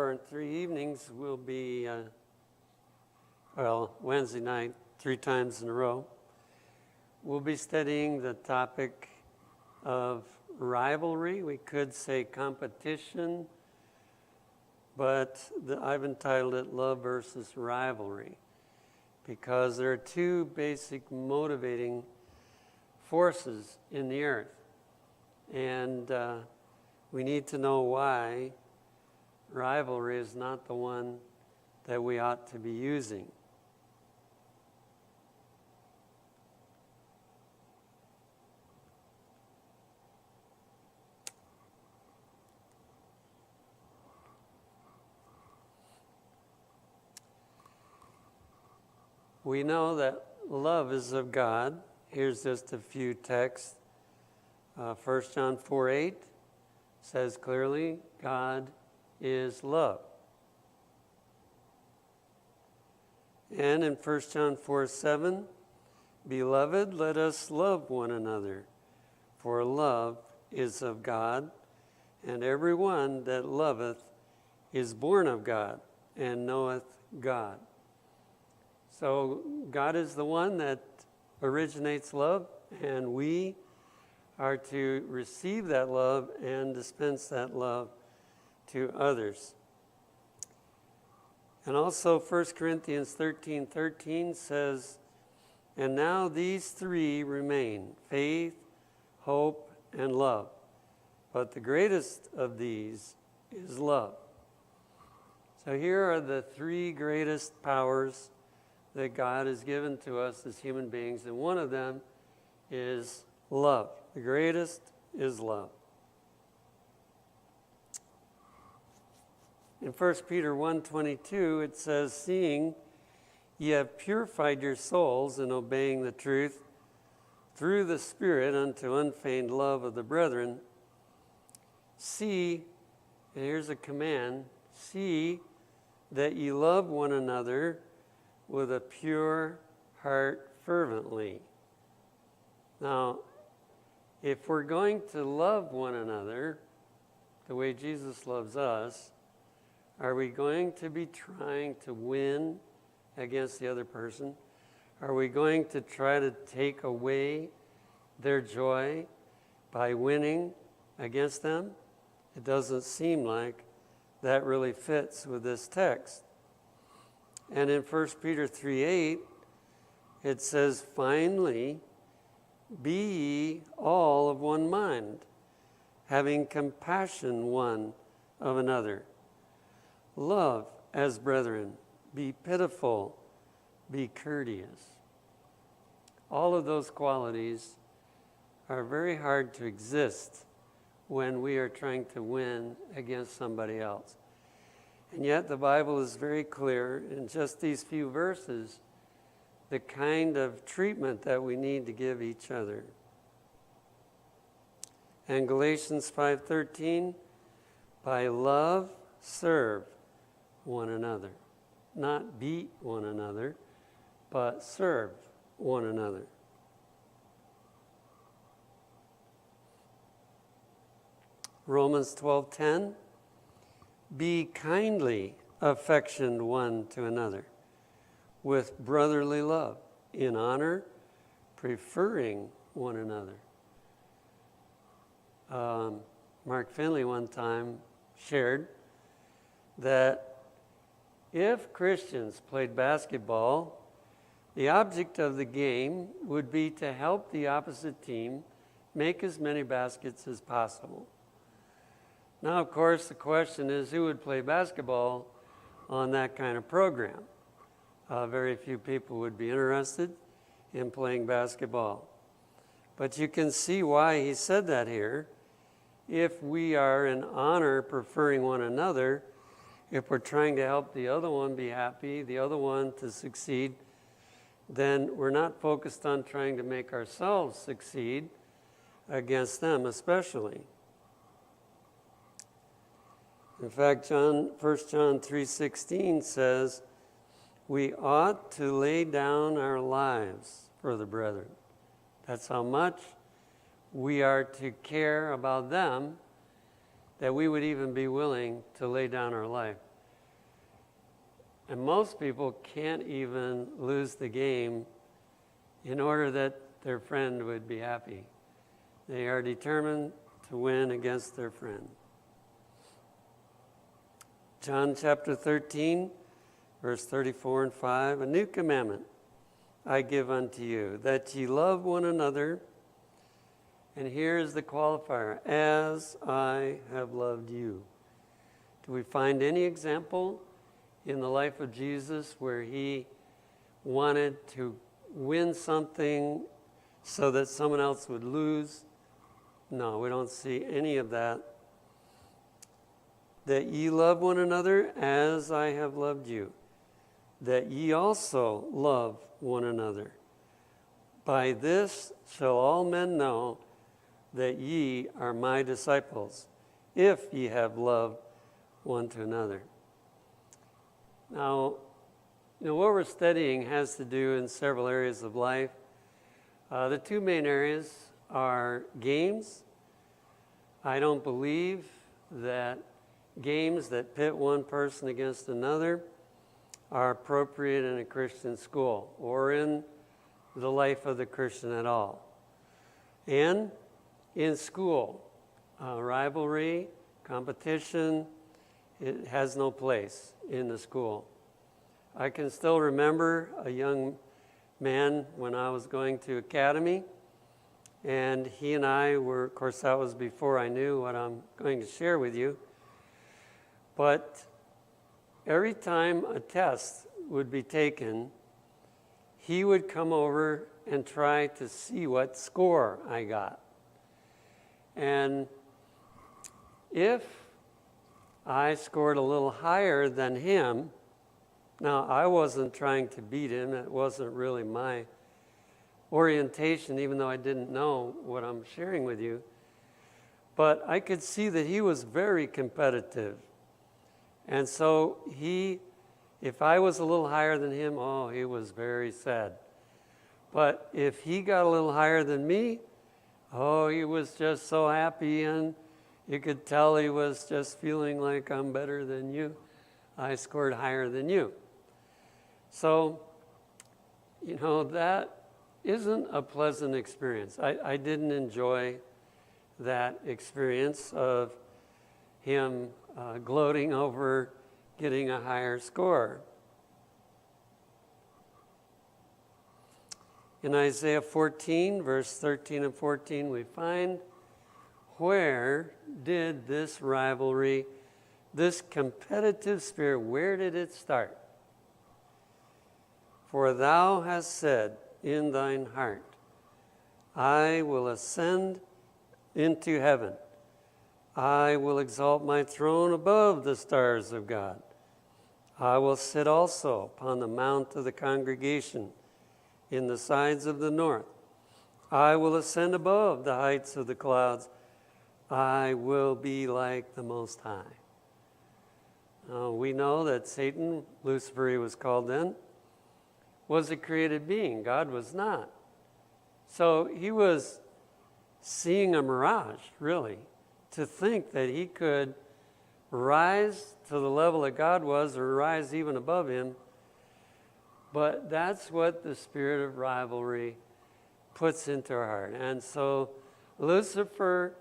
our 3 evenings will be, Wednesday night, 3 times in a row. We'll be studying the topic of rivalry. We could say competition, but I've entitled it Love versus Rivalry, because there are 2 basic motivating forces in the earth. And we need to know why rivalry is not the one that we ought to be using. We know that love is of God. Here's just a few texts. 1 John 4:8 says clearly, God is love. And in 1 John 4:7, Beloved, let us love one another, for love is of God, and every one that loveth is born of God, and knoweth God. So God is the one that originates love, and we are to receive that love and dispense that love to others. And also 1 Corinthians 13:13 says, And now these 3 remain, faith, hope, and love. But the greatest of these is love. So here are the 3 greatest powers that God has given to us as human beings, and one of them is love. The greatest is love. In 1 Peter 1:22, it says, Seeing ye have purified your souls in obeying the truth through the Spirit unto unfeigned love of the brethren, see, and here's a command, see that ye love one another with a pure heart fervently. Now, if we're going to love one another the way Jesus loves us, are we going to be trying to win against the other person? Are we going to try to take away their joy by winning against them? It doesn't seem like that really fits with this text. And in 1 Peter 3:8, it says, Finally, be ye all of one mind, having compassion one of another. Love as brethren, be pitiful, be courteous. All of those qualities are very hard to exist when we are trying to win against somebody else. And yet the Bible is very clear in just these few verses the kind of treatment that we need to give each other. And Galatians 5:13, by love serve one another. Not beat one another, but serve one another. Romans 12:10, be kindly affectioned one to another with brotherly love, in honor, preferring one another. Mark Finley one time shared that if Christians played basketball, the object of the game would be to help the opposite team make as many baskets as possible. Now, of course, the question is, who would play basketball on that kind of program? Very few people would be interested in playing basketball. But you can see why he said that here. If we are in honor preferring one another, if we're trying to help the other one be happy, the other one to succeed, then we're not focused on trying to make ourselves succeed against them especially. In fact, 1 John 3:16 says, we ought to lay down our lives for the brethren. That's how much we are to care about them, that we would even be willing to lay down our life And most people can't even lose the game in order that their friend would be happy. They are determined to win against their friend. John chapter 13, verse 34 and 5, a new commandment I give unto you, that ye love one another. And here is the qualifier, as I have loved you. Do we find any example in the life of Jesus where he wanted to win something so that someone else would lose? No, we don't see any of that. That ye love one another as I have loved you, that ye also love one another. By this shall all men know that ye are my disciples, if ye have love one to another. Now, what we're studying has to do in several areas of life. The two main areas are games. I don't believe that games that pit one person against another are appropriate in a Christian school or in the life of the Christian at all. And in school, rivalry, competition, it has no place in the school. I can still remember a young man when I was going to academy, and he and I were, of course that was before I knew what I'm going to share with you, but every time a test would be taken, he would come over and try to see what score I got. And if I scored a little higher than him, now I wasn't trying to beat him, it wasn't really my orientation, even though I didn't know what I'm sharing with you, but I could see that he was very competitive. And so if I was a little higher than him, he was very sad. But if he got a little higher than me, he was just so happy, and you could tell he was just feeling like I'm better than you. I scored higher than you. So, that isn't a pleasant experience. I didn't enjoy that experience of him gloating over getting a higher score. In Isaiah 14, verse 13 and 14, we find, where did this rivalry, this competitive spirit, where did it start? For thou hast said in thine heart, I will ascend into heaven. I will exalt my throne above the stars of God. I will sit also upon the mount of the congregation in the sides of the north. I will ascend above the heights of the clouds. I will be like the Most High. We know that Satan, Lucifer he was called then, was a created being. God was not. So he was seeing a mirage, really, to think that he could rise to the level that God was or rise even above him. But that's what the spirit of rivalry puts into our heart. And so Lucifer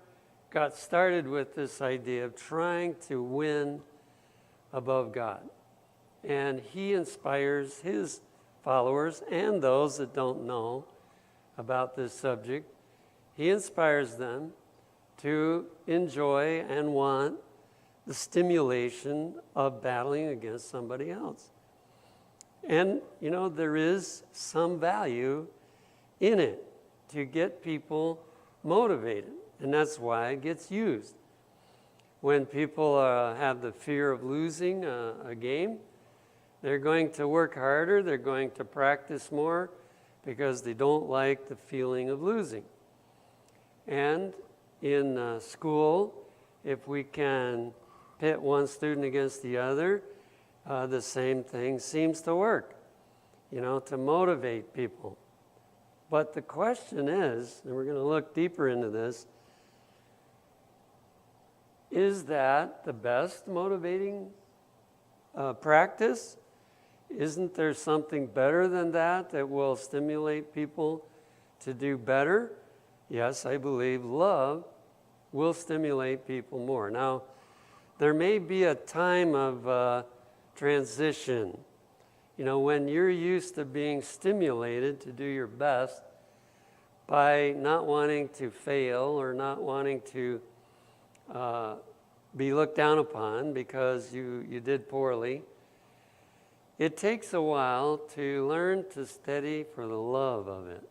got started with this idea of trying to win above God. And he inspires his followers and those that don't know about this subject. He inspires them to enjoy and want the stimulation of battling against somebody else. And, there is some value in it to get people motivated, and that's why it gets used. When people have the fear of losing a game, they're going to work harder, they're going to practice more because they don't like the feeling of losing. And in school, if we can pit one student against the other, the same thing seems to work, to motivate people. But the question is, and we're going to look deeper into this, is that the best motivating practice? Isn't there something better than that that will stimulate people to do better? Yes, I believe love will stimulate people more. Now, there may be a time of transition. You know, when you're used to being stimulated to do your best by not wanting to fail or not wanting to be looked down upon because you did poorly, it takes a while to learn to steady for the love of it.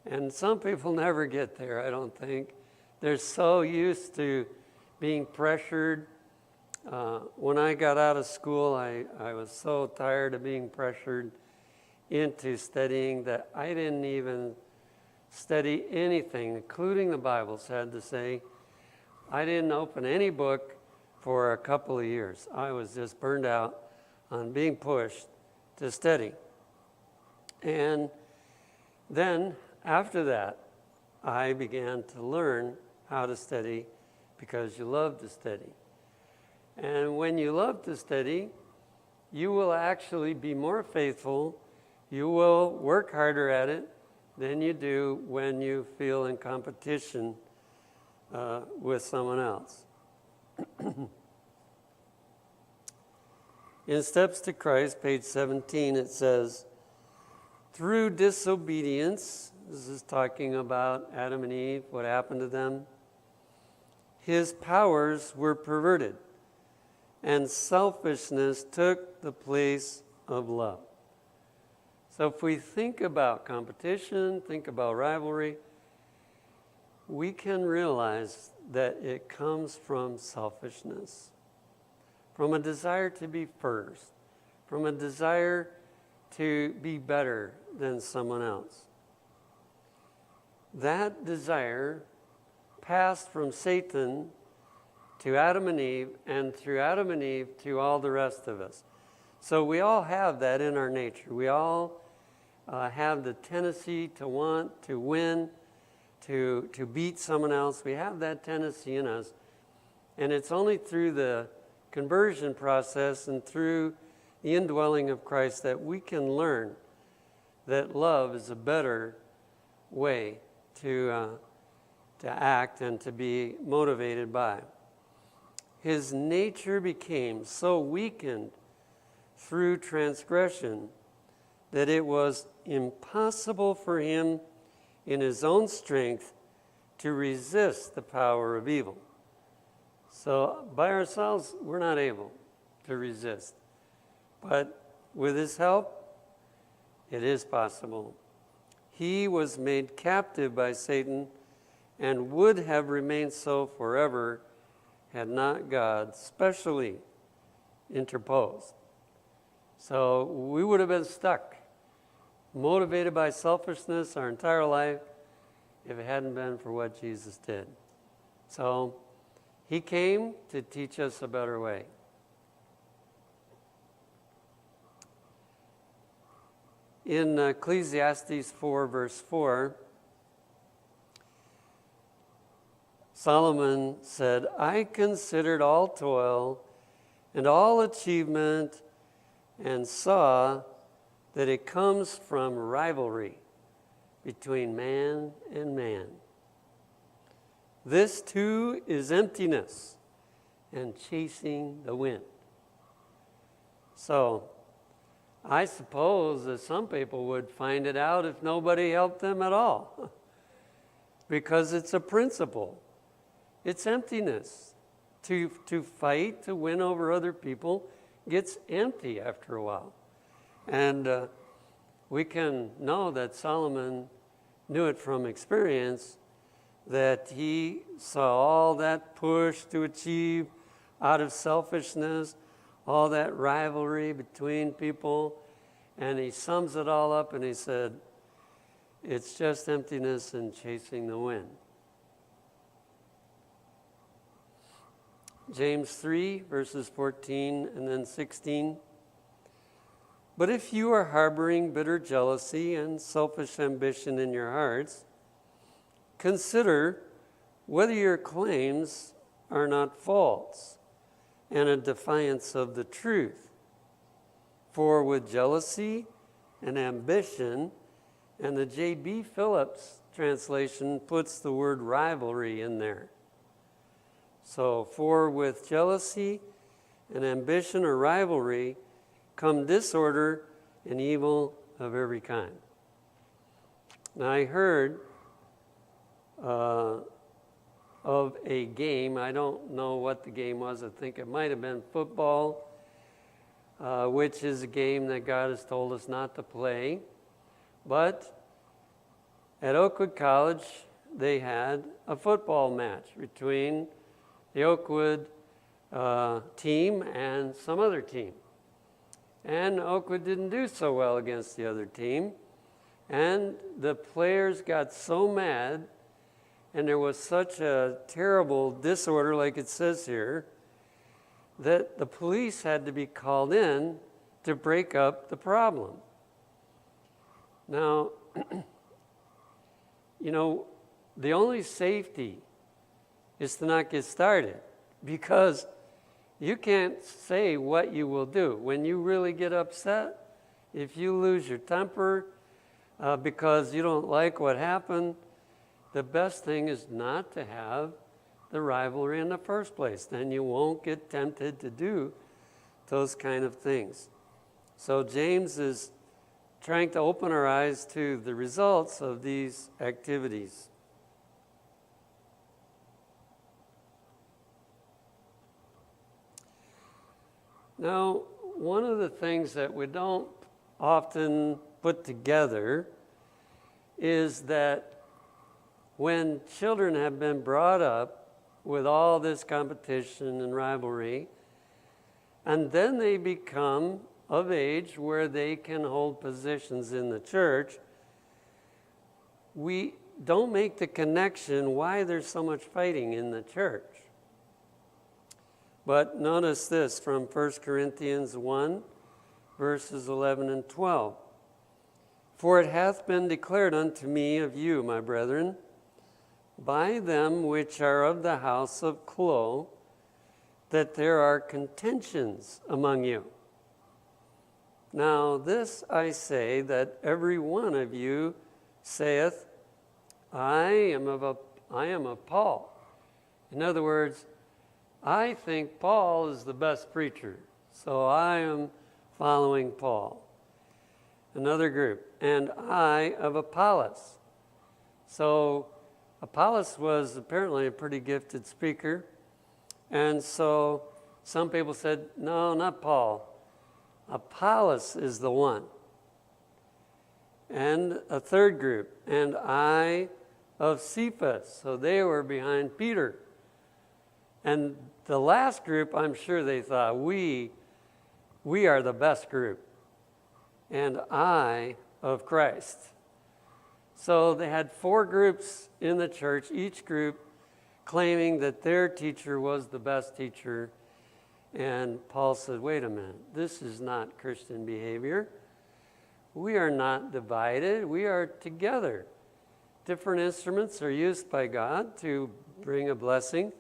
And some people never get there, I don't think. They're so used to being pressured. When I got out of school, I was so tired of being pressured into studying that I didn't even study anything, including the Bible, sad to say. I didn't open any book for a couple of years. I was just burned out on being pushed to study. And then after that, I began to learn how to study because you love to study. And when you love to study, you will actually be more faithful. You will work harder at it than you do when you feel in competition with someone else. In Steps to Christ, page 17, it says, through disobedience, this is talking about Adam and Eve, what happened to them, his powers were perverted, and selfishness took the place of love. So if we think about competition, think about rivalry, we can realize that it comes from selfishness, from a desire to be first, from a desire to be better than someone else. That desire passed from Satan to Adam and Eve, and through Adam and Eve to all the rest of us. So we all have that in our nature. We all have the tendency to want to win, to beat someone else. We have that tendency in us. And it's only through the conversion process and through the indwelling of Christ that we can learn that love is a better way to act and to be motivated by. His nature became so weakened through transgression that it was impossible for him in his own strength to resist the power of evil. So by ourselves, we're not able to resist. But with his help, it is possible. He was made captive by Satan and would have remained so forever had not God specially interposed. So we would have been stuck, motivated by selfishness our entire life if it hadn't been for what Jesus did. So he came to teach us a better way. In Ecclesiastes 4, verse 4, Solomon said, I considered all toil and all achievement and saw that it comes from rivalry between man and man. This too is emptiness and chasing the wind. So I suppose that some people would find it out if nobody helped them at all, because it's a principle. It's emptiness. To fight, to win over other people gets empty after a while. And we can know that Solomon knew it from experience, that he saw all that push to achieve out of selfishness, all that rivalry between people, and he sums it all up and he said, it's just emptiness and chasing the wind. James 3, verses 14 and then 16. But if you are harboring bitter jealousy and selfish ambition in your hearts, consider whether your claims are not false and a defiance of the truth. For with jealousy and ambition, and the J.B. Phillips translation puts the word rivalry in there. So, for with jealousy and ambition or rivalry come disorder and evil of every kind. Now, I heard of a game. I don't know what the game was. I think it might have been football, which is a game that God has told us not to play. But at Oakwood College, they had a football match between the Oakwood team and some other team. And Oakwood didn't do so well against the other team. And the players got so mad, and there was such a terrible disorder, like it says here, that the police had to be called in to break up the problem. Now, you know, the only safety is to not get started, because you can't say what you will do. When you really get upset, if you lose your temper because you don't like what happened, the best thing is not to have the rivalry in the first place. Then you won't get tempted to do those kind of things. So James is trying to open our eyes to the results of these activities. Now, one of the things that we don't often put together is that when children have been brought up with all this competition and rivalry, and then they become of age where they can hold positions in the church, we don't make the connection why there's so much fighting in the church. But notice this from 1 Corinthians 1, verses 11 and 12. For it hath been declared unto me of you, my brethren, by them which are of the house of Chloe, that there are contentions among you. Now this I say, that every one of you saith, I am of Paul. In other words, I think Paul is the best preacher, so I am following Paul. Another group, and I of Apollos. So Apollos was apparently a pretty gifted speaker, and so some people said, no, not Paul. Apollos is the one. And a third group, and I of Cephas. So they were behind Peter. And the last group, I'm sure they thought, we are the best group. And I of Christ. So they had 4 groups in the church, each group claiming that their teacher was the best teacher. And Paul said, wait a minute, this is not Christian behavior. We are not divided, we are together. Different instruments are used by God to bring a blessing,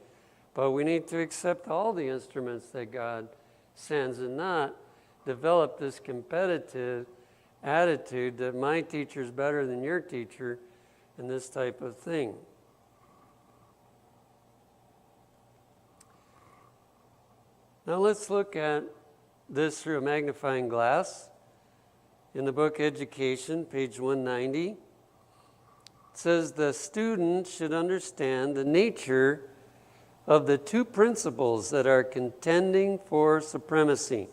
but we need to accept all the instruments that God sends and not develop this competitive attitude that my teacher's better than your teacher and this type of thing. Now let's look at this through a magnifying glass. In the book Education, page 190, it says the student should understand the nature of the 2 principles that are contending for supremacy,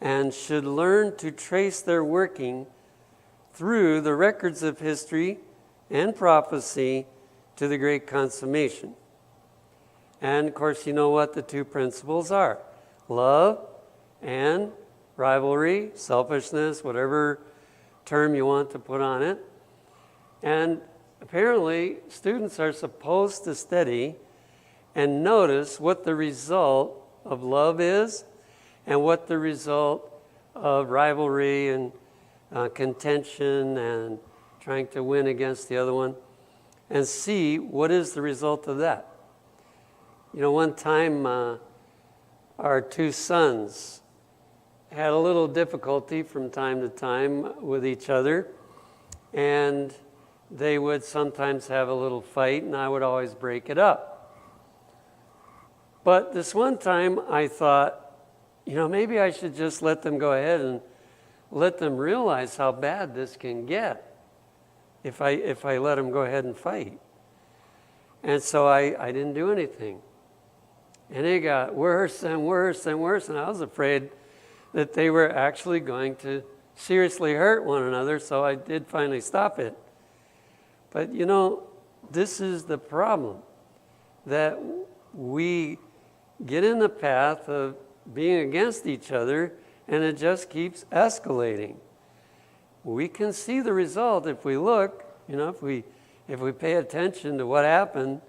and should learn to trace their working through the records of history and prophecy to the great consummation. And of course, you know what the 2 principles are: love and rivalry, selfishness, whatever term you want to put on it. And apparently, students are supposed to study and notice what the result of love is and what the result of rivalry and contention and trying to win against the other one, and see what is the result of that. You know, one time our 2 sons had a little difficulty from time to time with each other, and they would sometimes have a little fight, and I would always break it up. But this one time I thought, maybe I should just let them go ahead and let them realize how bad this can get if I let them go ahead and fight. And so I didn't do anything. And it got worse and worse and worse, and I was afraid that they were actually going to seriously hurt one another, so I did finally stop it. But this is the problem, that we get in the path of being against each other, and it just keeps escalating. We can see the result if we look, if we pay attention to what happened.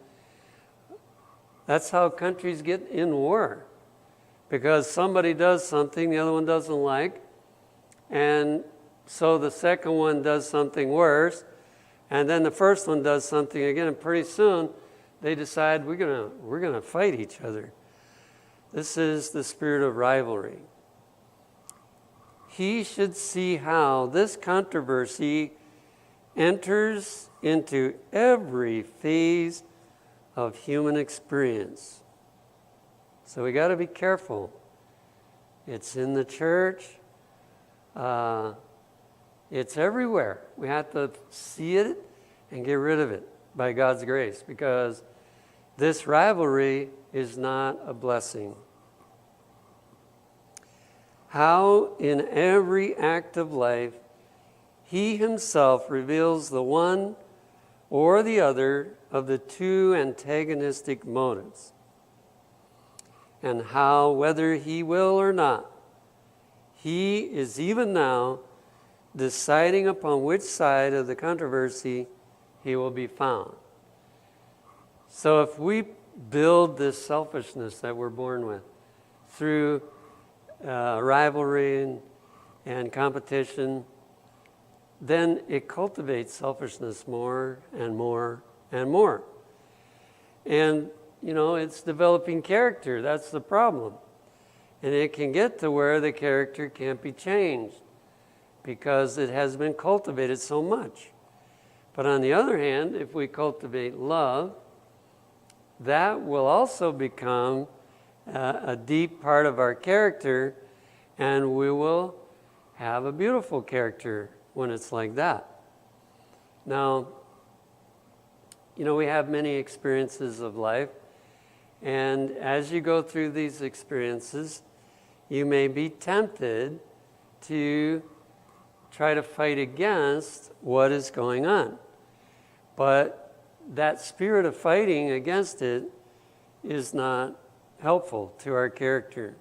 That's how countries get in war, because somebody does something the other one doesn't like, and so the second one does something worse, and then the first one does something again, and pretty soon they decide we're gonna fight each other. This is the spirit of rivalry. He should see how this controversy enters into every phase of human experience. So we got to be careful. It's in the church. It's everywhere. We have to see it and get rid of it by God's grace, because this rivalry is not a blessing. How in every act of life he himself reveals the one or the other of the two antagonistic motives, and how, whether he will or not, he is even now deciding upon which side of the controversy he will be found. So if we build this selfishness that we're born with through rivalry and competition, then it cultivates selfishness more and more and more. And, it's developing character. That's the problem. And it can get to where the character can't be changed because it has been cultivated so much. But on the other hand, if we cultivate love, that will also become a deep part of our character, and we will have a beautiful character when it's like that. Now, we have many experiences of life, and as you go through these experiences, you may be tempted to try to fight against what is going on. But that spirit of fighting against it is not helpful to our character.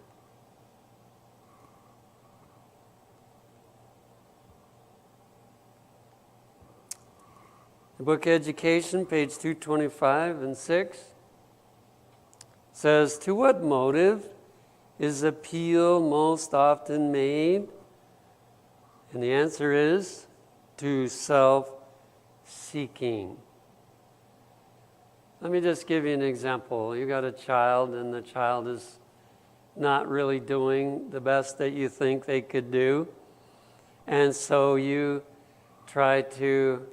The book Education, page 225 and 6, says, "To what motive is appeal most often made?" And the answer is to self-seeking. Let me just give you an example. You got a child, and the child is not really doing the best that you think they could do. And so you try to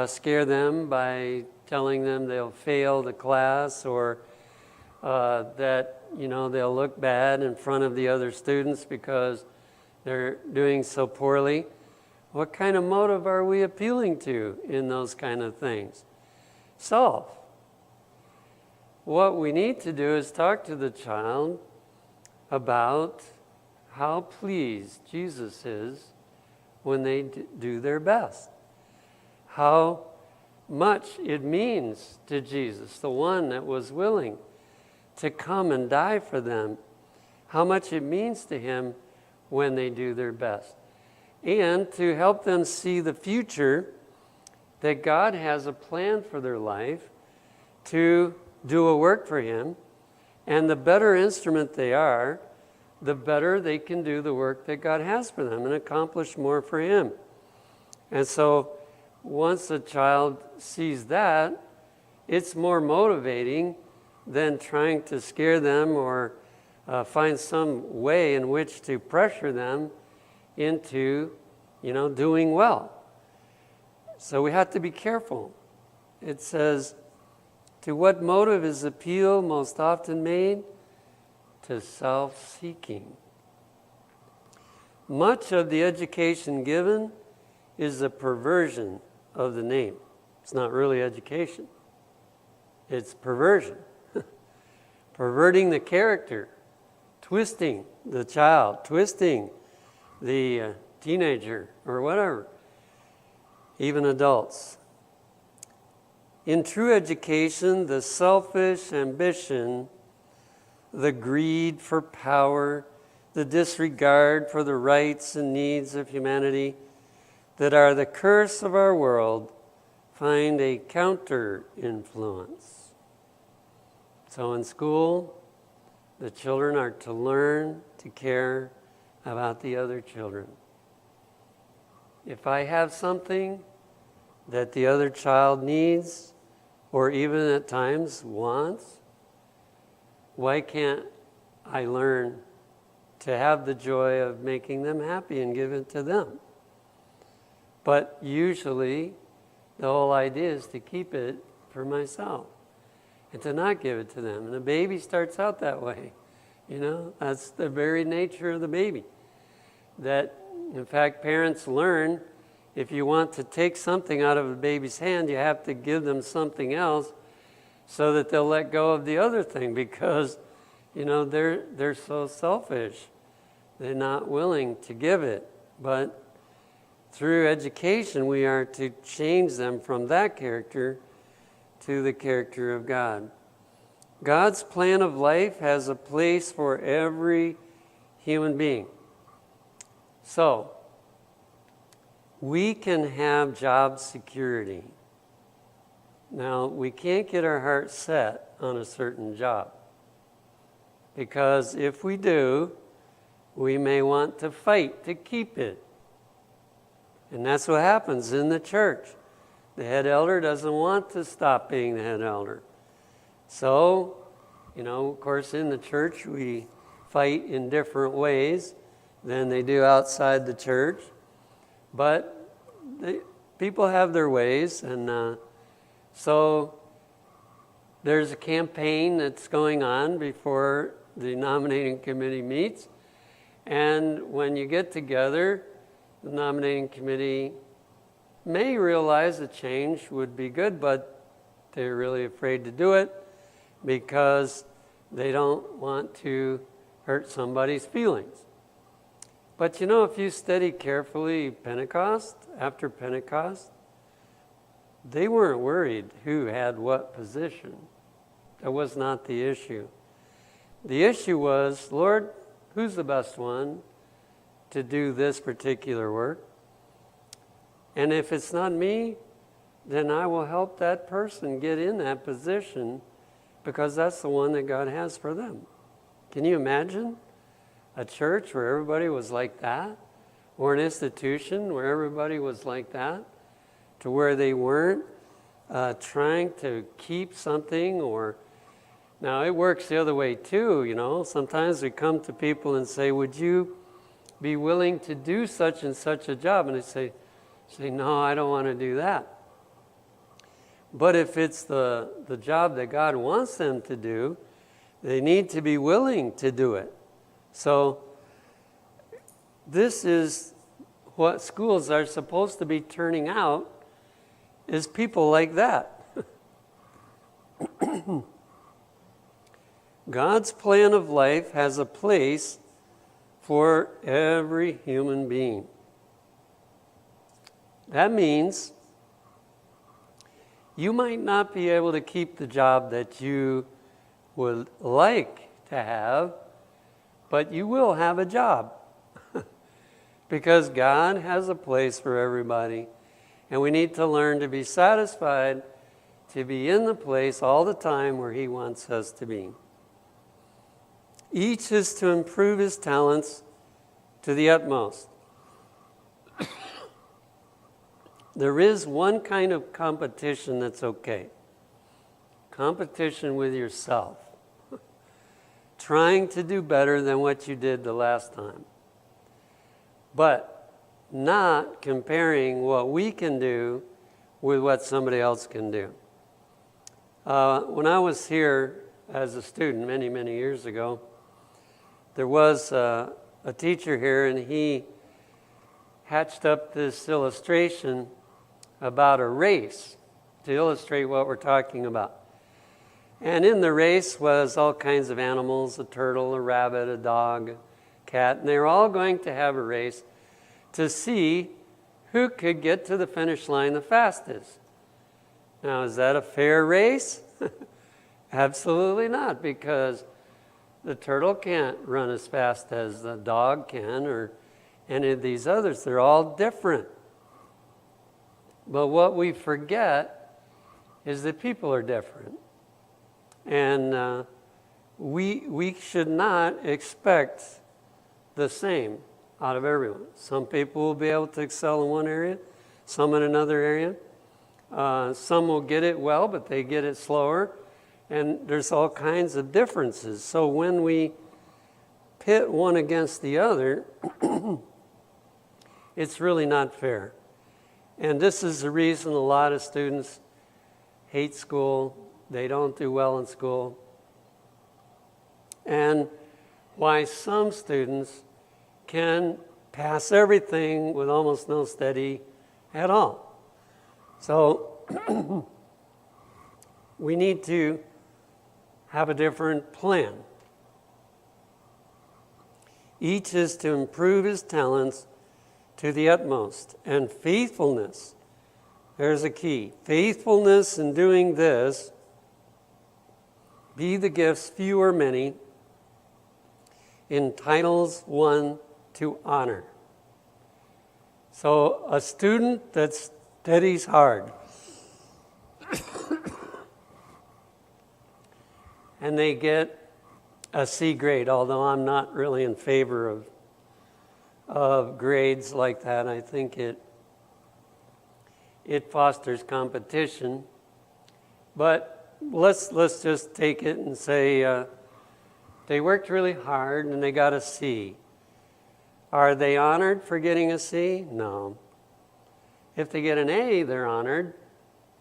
scare them by telling them they'll fail the class, or that they'll look bad in front of the other students because they're doing so poorly. What kind of motive are we appealing to in those kind of things? Self. What we need to do is talk to the child about how pleased Jesus is when they do their best. How much it means to Jesus, the one that was willing to come and die for them. How much it means to him when they do their best. And to help them see the future, that God has a plan for their life to do a work for him. And the better instrument they are, the better they can do the work that God has for them and accomplish more for him. And so once a child sees that, it's more motivating than trying to scare them or find some way in which to pressure them into, doing well. So we have to be careful. It says, to what motive is appeal most often made? To self-seeking. Much of the education given is a perversion of the name. It's not really education. It's perversion. Perverting the character, twisting the child, twisting the teenager or whatever, even adults. In true education, the selfish ambition, the greed for power, the disregard for the rights and needs of humanity that are the curse of our world find a counter-influence. So in school, the children are to learn to care about the other children. If I have something that the other child needs, or even at times wants, why can't I learn to have the joy of making them happy and give it to them? But usually, the whole idea is to keep it for myself and to not give it to them. And the baby starts out that way. That's the very nature of the baby. That, in fact, parents learn if you want to take something out of a baby's hand, you have to give them something else so that they'll let go of the other thing because, they're so selfish. They're not willing to give it. But through education, we are to change them from that character to the character of God. God's plan of life has a place for every human being. So, we can have job security. Now, we can't get our heart set on a certain job because if we do, we may want to fight to keep it. And that's what happens in the church. The head elder doesn't want to stop being the head elder. So, of course, in the church, we fight in different ways than they do outside the church. But people have their ways, and so there's a campaign that's going on before the nominating committee meets. And when you get together, the nominating committee may realize a change would be good, but they're really afraid to do it because they don't want to hurt somebody's feelings. But if you study carefully Pentecost, after Pentecost, they weren't worried who had what position. That was not the issue. The issue was, Lord, who's the best one to do this particular work? And if it's not me, then I will help that person get in that position because that's the one that God has for them. Can you imagine a church where everybody was like that? Or an institution where everybody was like that? To where they weren't trying to keep something or... Now, it works the other way too, Sometimes we come to people and say, would you be willing to do such and such a job? And they say, no, I don't want to do that. But if it's the job that God wants them to do, they need to be willing to do it. So this is what schools are supposed to be turning out, is people like that. God's plan of life has a place for every human being. That means you might not be able to keep the job that you would like to have, but you will have a job because God has a place for everybody, and we need to learn to be satisfied to be in the place all the time where He wants us to be. Each is to improve his talents to the utmost. There is one kind of competition that's okay. Competition with yourself. trying to do better than what you did the last time, but not comparing what we can do with what somebody else can do. When I was here as a student many, many years ago, there was a teacher here, and he hatched up this illustration about a race to illustrate what we're talking about. And in the race was all kinds of animals, a turtle, a rabbit, a dog, a cat, and they were all going to have a race to see who could get to the finish line the fastest. Now, is that a fair race? Absolutely not, because the turtle can't run as fast as the dog can or any of these others. They're all different. But what we forget is that people are different. And we should not expect the same out of everyone. Some people will be able to excel in one area, some in another area. Some will get it well, but they get it slower. And there's all kinds of differences. So when we pit one against the other, it's really not fair. And this is the reason a lot of students hate school. They don't do well in school. And why some students can pass everything with almost no study at all. So we need to have a different plan. Each is to improve his talents to the utmost. And faithfulness, there's a key. Faithfulness in doing this, be the gifts, few or many, entitles one to honor. So a student that studies hard and they get a C grade, although I'm not really in favor of grades like that. I think it fosters competition. But let's just take it and say they worked really hard and they got a C. Are they honored for getting a C? No. If they get an A, they're honored,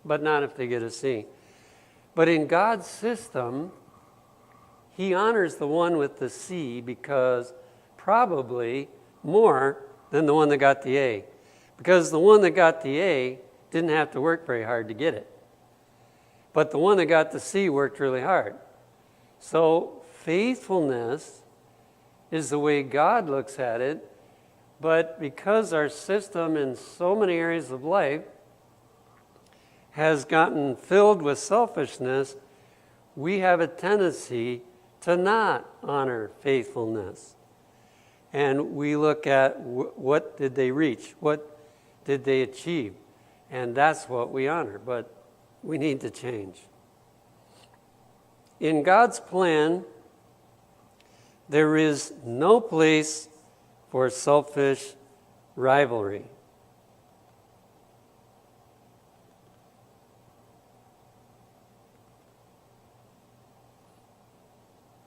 but not if they get a C. But in God's system, he honors the one with the C because probably more than the one that got the A. Because the one that got the A didn't have to work very hard to get it. But the one that got the C worked really hard. So faithfulness is the way God looks at it. But because our system in so many areas of life has gotten filled with selfishness, we have a tendency to not honor faithfulness. And we look at what did they reach? What did they achieve? And that's what we honor, but we need to change. In God's plan, there is no place for selfish rivalry.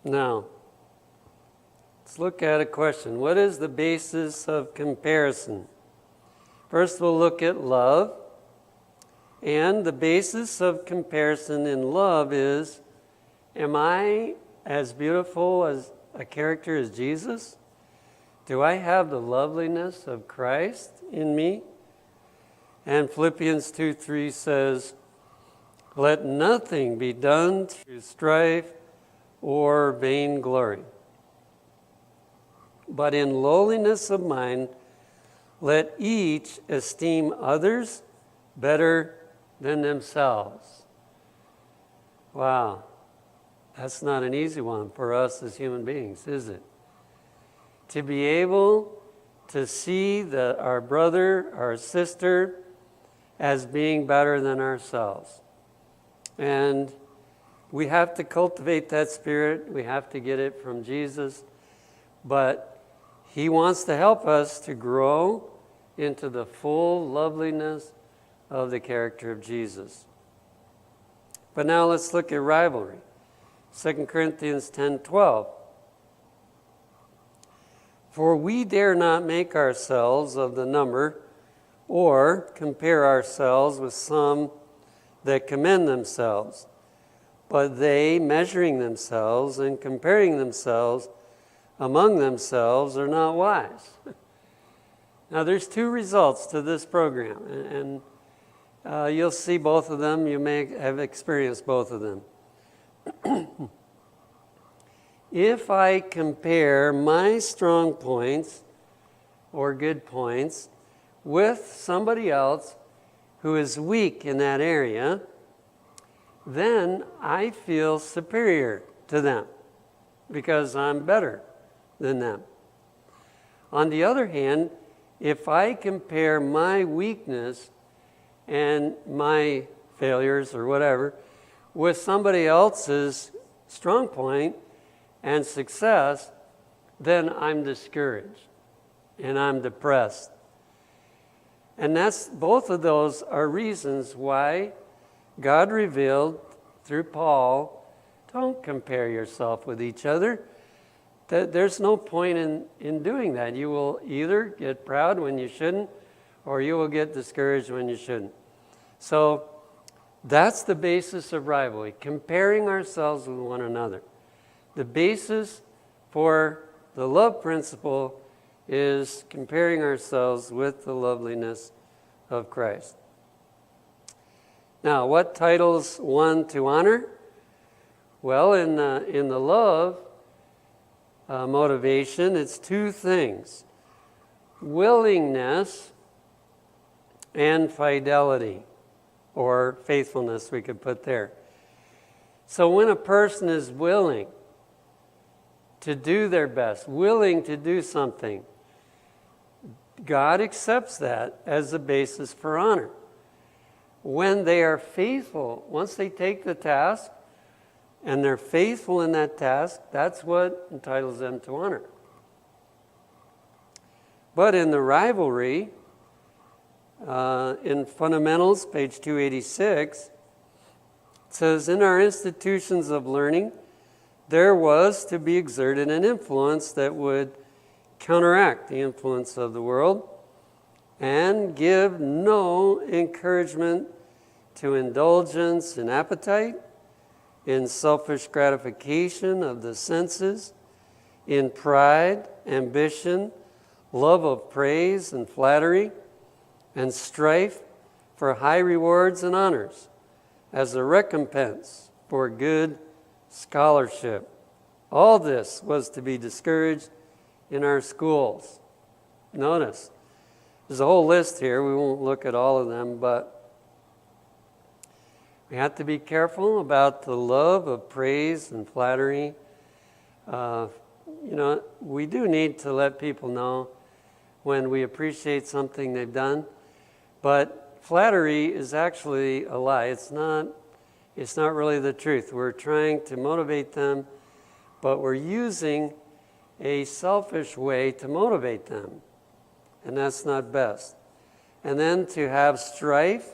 Now, let's look at a question. What is the basis of comparison? First, we'll look at love. And the basis of comparison in love is, am I as beautiful as a character as Jesus? Do I have the loveliness of Christ in me? And Philippians 2:3 says, let nothing be done through strife or vainglory, but in lowliness of mind, let each esteem others better than themselves. Wow, that's not an easy one for us as human beings, is it? To be able to see our brother, our sister, as being better than ourselves. And we have to cultivate that spirit. We have to get it from Jesus. But he wants to help us to grow into the full loveliness of the character of Jesus. But now let's look at rivalry. 2 Corinthians 10:12. For we dare not make ourselves of the number, or compare ourselves with some that commend themselves. But they, measuring themselves and comparing themselves among themselves, are not wise. Now, there's two results to this program, and you'll see both of them. You may have experienced both of them. If I compare my strong points or good points with somebody else who is weak in that area, then I feel superior to them because I'm better than them. On the other hand, if I compare my weakness and my failures or whatever with somebody else's strong point and success, then I'm discouraged and I'm depressed. And both of those are reasons why God revealed through Paul, don't compare yourself with each other. There's no point in doing that. You will either get proud when you shouldn't, or you will get discouraged when you shouldn't. So that's the basis of rivalry, comparing ourselves with one another. The basis for the love principle is comparing ourselves with the loveliness of Christ. Now, what titles one to honor? Well, in the love motivation, it's two things: willingness and fidelity, or faithfulness, we could put there. So when a person is willing to do their best, willing to do something, God accepts that as a basis for honor. When they are faithful, once they take the task and they're faithful in that task, that's what entitles them to honor. But in the rivalry, in Fundamentals, page 286, it says, in our institutions of learning, there was to be exerted an influence that would counteract the influence of the world and give no encouragement to indulgence in appetite, in selfish gratification of the senses, in pride, ambition, love of praise and flattery, and strife for high rewards and honors as a recompense for good scholarship. All this was to be discouraged in our schools. Notice, there's a whole list here. We won't look at all of them, but we have to be careful about the love of praise and flattery. We do need to let people know when we appreciate something they've done, but flattery is actually a lie. It's not really the truth. We're trying to motivate them, but we're using a selfish way to motivate them, and that's not best. And then to have strife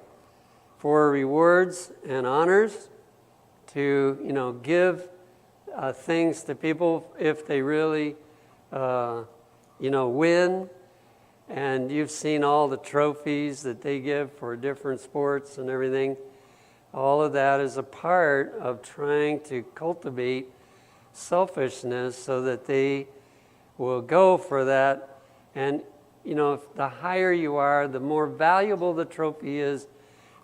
for rewards and honors, to give things to people if they really win. And you've seen all the trophies that they give for different sports and everything. All of that is a part of trying to cultivate selfishness so that they will go for that. And, the higher you are, the more valuable the trophy is,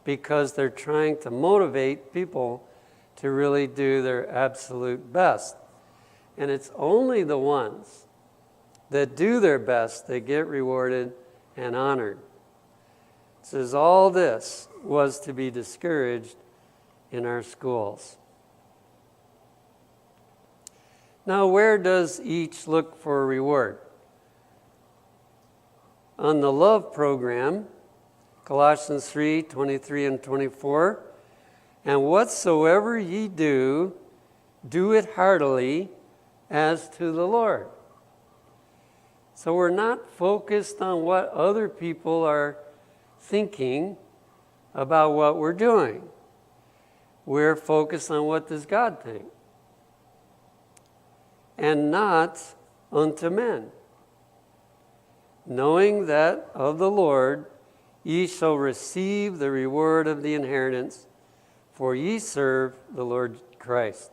because they're trying to motivate people to really do their absolute best. And it's only the ones that do their best that get rewarded and honored. It says all this was to be discouraged in our schools. Now, where does each look for a reward? On the love program, Colossians 3:23 and 24, and whatsoever ye do, do it heartily as to the Lord. So we're not focused on what other people are thinking about what we're doing. We're focused on what does God think, and not unto men. knowing that of the Lord ye shall receive the reward of the inheritance, for ye serve the Lord Christ.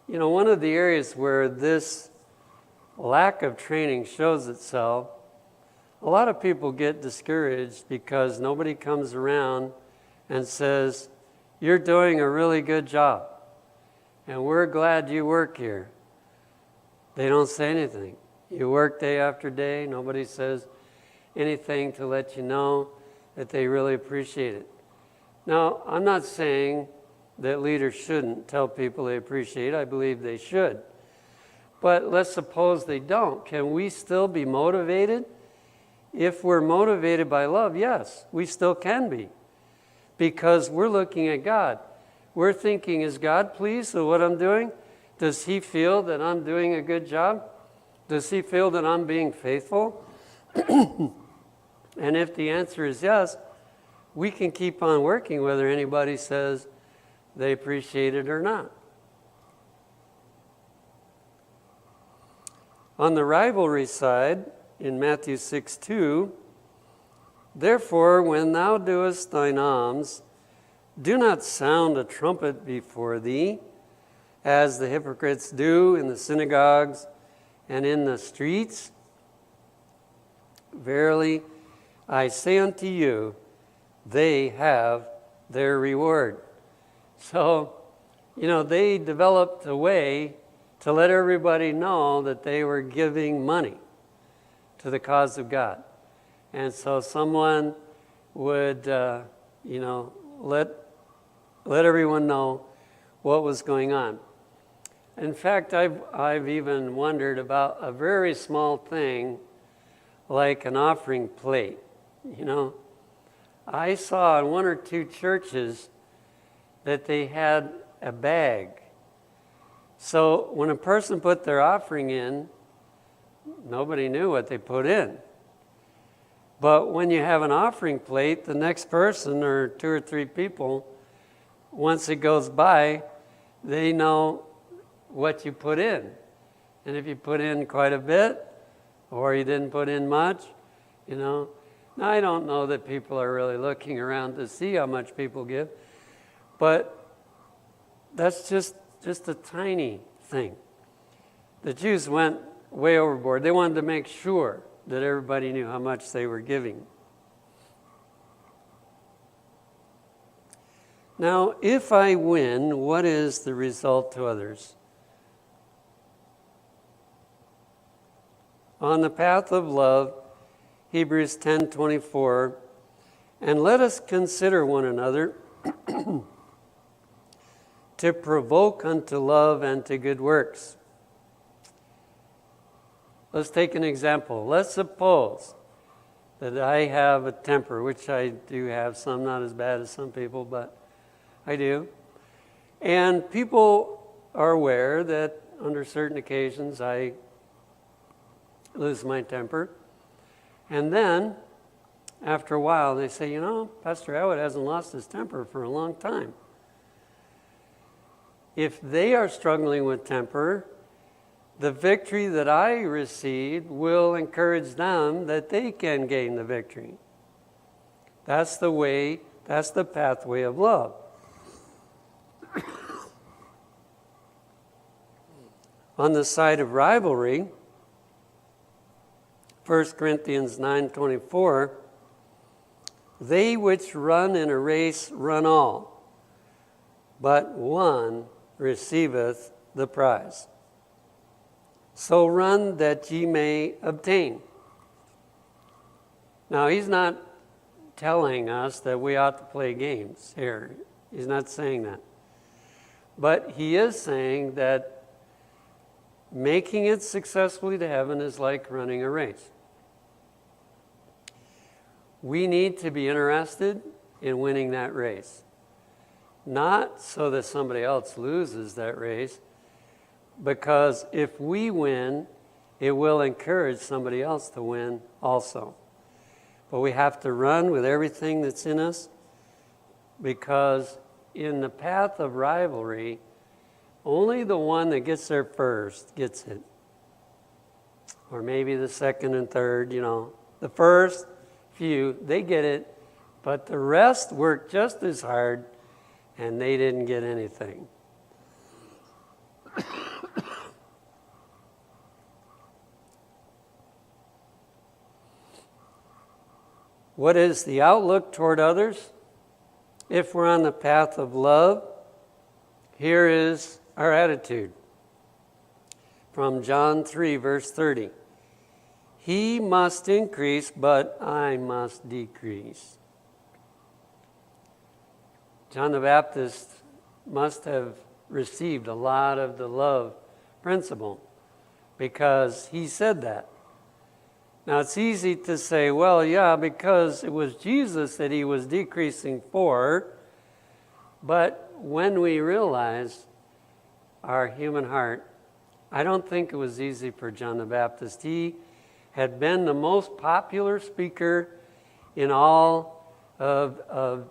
You know, one of the areas where this lack of training shows itself, a lot of people get discouraged because nobody comes around and says, you're doing a really good job, and we're glad you work here. They don't say anything. You work day after day. Nobody says anything to let you know that they really appreciate it. Now, I'm not saying that leaders shouldn't tell people they appreciate it. I believe they should. But let's suppose they don't. Can we still be motivated? If we're motivated by love, yes, we still can be. Because we're looking at God. We're thinking, is God pleased with what I'm doing? Does he feel that I'm doing a good job? Does he feel that I'm being faithful? And if the answer is yes, we can keep on working whether anybody says they appreciate it or not. On the rivalry side, in Matthew 6:2, therefore, when thou doest thine alms, do not sound a trumpet before thee, as the hypocrites do in the synagogues and in the streets. Verily, I say unto you, they have their reward. So, you know, they developed a way to let everybody know that they were giving money to the cause of God. And so someone would, let everyone know what was going on. In fact, I've even wondered about a very small thing like an offering plate. You know, I saw in one or two churches that they had a bag. So when a person put their offering in, nobody knew what they put in. But when you have an offering plate, the next person or two or three people, once it goes by, they know what you put in. And if you put in quite a bit, or you didn't put in much, you know. Now, I don't know that people are really looking around to see how much people give, but that's just a tiny thing. The Jews went way overboard. They wanted to make sure that everybody knew how much they were giving. Now, if I win, what is the result to others? On the path of love, Hebrews 10:24, and let us consider one another to provoke unto love and to good works. Let's take an example. Let's suppose that I have a temper, which I do have some, not as bad as some people, but I do. And people are aware that under certain occasions I lose my temper. And then, after a while, they say, you know, Pastor Elwood hasn't lost his temper for a long time. If they are struggling with temper, the victory that I received will encourage them that they can gain the victory. That's the way, that's the pathway of love. On the side of rivalry, 1 Corinthians 9:24, they which run in a race run all, but one receiveth the prize. So run that ye may obtain. Now, he's not telling us that we ought to play games here. He's not saying that. But he is saying that making it successfully to heaven is like running a race. We need to be interested in winning that race. Not so that somebody else loses that race, because if we win, it will encourage somebody else to win also. But we have to run with everything that's in us, because in the path of rivalry, only the one that gets there first gets it. or maybe the second and third, The first few, they get it, but the rest worked just as hard, and they didn't get anything. What is the outlook toward others? If we're on the path of love, here is our attitude. From John 3, verse 30. He must increase, but I must decrease. John the Baptist must have received a lot of the love principle because he said that. Now, it's easy to say, well, yeah, because it was Jesus that he was decreasing for. But when we realize our human heart, I don't think it was easy for John the Baptist. He had been the most popular speaker in all of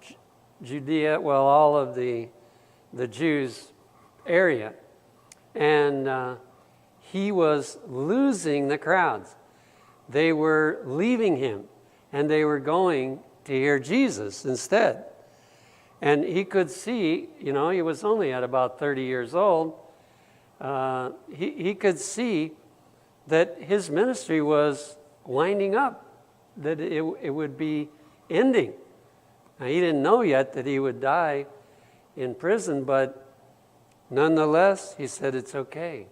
Judea, well, all of the Jews area. And he was losing the crowds. They were leaving him, and they were going to hear Jesus instead. And he could see, he was only at about 30 years old. He could see that his ministry was winding up, that it would be ending. Now, he didn't know yet that he would die in prison, but nonetheless, he said, it's okay.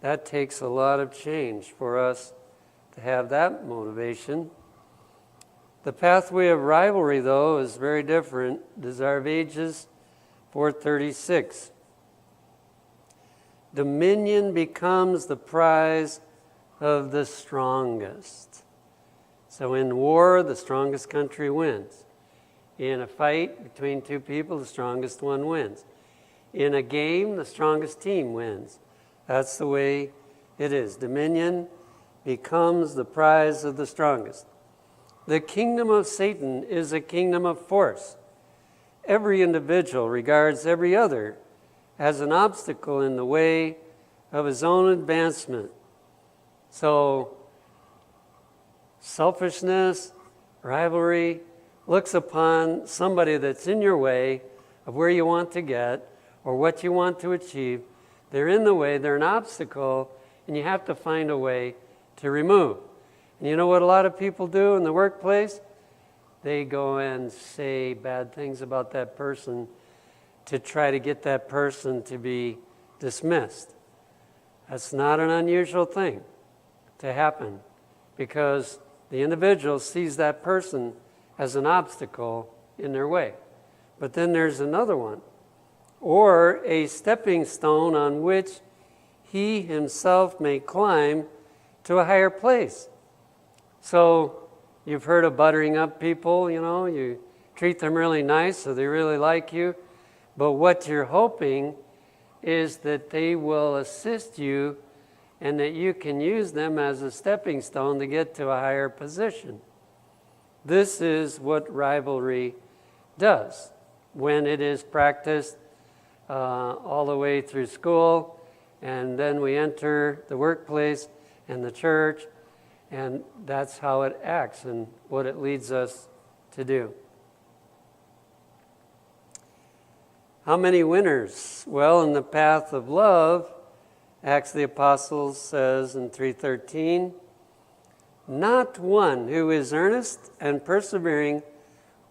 That takes a lot of change for us to have that motivation. The pathway of rivalry, though, is very different. Desire of Ages 4:36. Dominion becomes the prize of the strongest. So in war, the strongest country wins. In a fight between two people, the strongest one wins. In a game, the strongest team wins. That's the way it is. Dominion becomes the prize of the strongest. The kingdom of Satan is a kingdom of force. Every individual regards every other as an obstacle in the way of his own advancement. So, selfishness, rivalry, looks upon somebody that's in your way of where you want to get or what you want to achieve. They're in the way, they're an obstacle, and you have to find a way to remove. And you know what a lot of people do in the workplace? They go and say bad things about that person to try to get that person to be dismissed. That's not an unusual thing to happen because the individual sees that person as an obstacle in their way. But then there's another one, or a stepping stone on which he himself may climb to a higher place. So you've heard of buttering up people, you treat them really nice so they really like you. But what you're hoping is that they will assist you and that you can use them as a stepping stone to get to a higher position. This is what rivalry does when it is practiced all the way through school, and then we enter the workplace and the church, and that's how it acts and what it leads us to do. How many winners? Well, in the path of love, Acts of the Apostles says in 3:13, not one who is earnest and persevering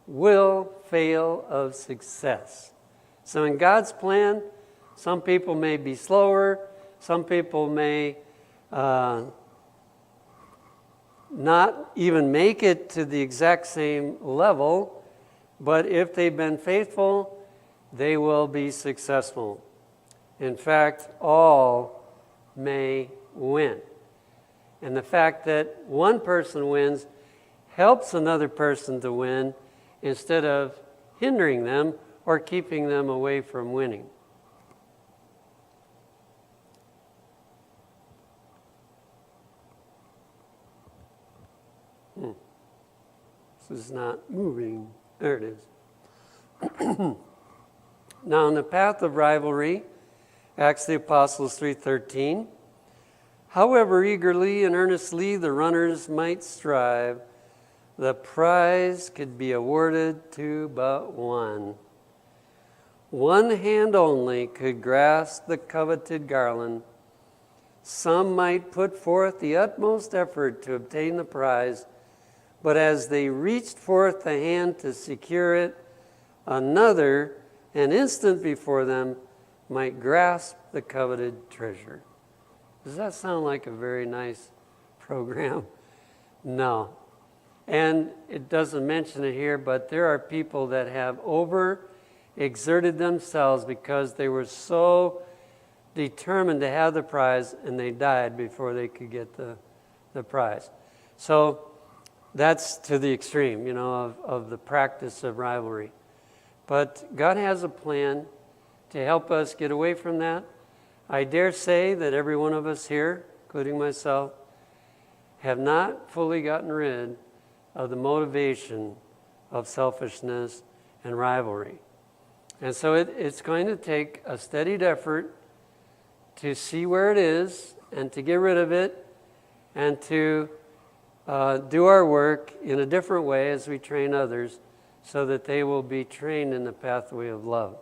will fail of success. So in God's plan, some people may be slower, some people may not even make it to the exact same level, but if they've been faithful, they will be successful. In fact, all may win. And the fact that one person wins helps another person to win instead of hindering them or keeping them away from winning. This is not moving. There it is. Now, in the path of rivalry, Acts of the Apostles 3:13, However eagerly and earnestly the runners might strive, the prize could be awarded to but one. One hand only could grasp the coveted garland. Some might put forth the utmost effort to obtain the prize, but as they reached forth the hand to secure it, another, an instant before them, might grasp the coveted treasure. Does that sound like a very nice program? No. And it doesn't mention it here, but there are people that have over-exerted themselves because they were so determined to have the prize, and they died before they could get the prize. So that's to the extreme, of the practice of rivalry. But God has a plan to help us get away from that. I dare say that every one of us here, including myself, have not fully gotten rid of the motivation of selfishness and rivalry. And so it's going to take a steadied effort to see where it is and to get rid of it and to do our work in a different way as we train others so that they will be trained in the pathway of love.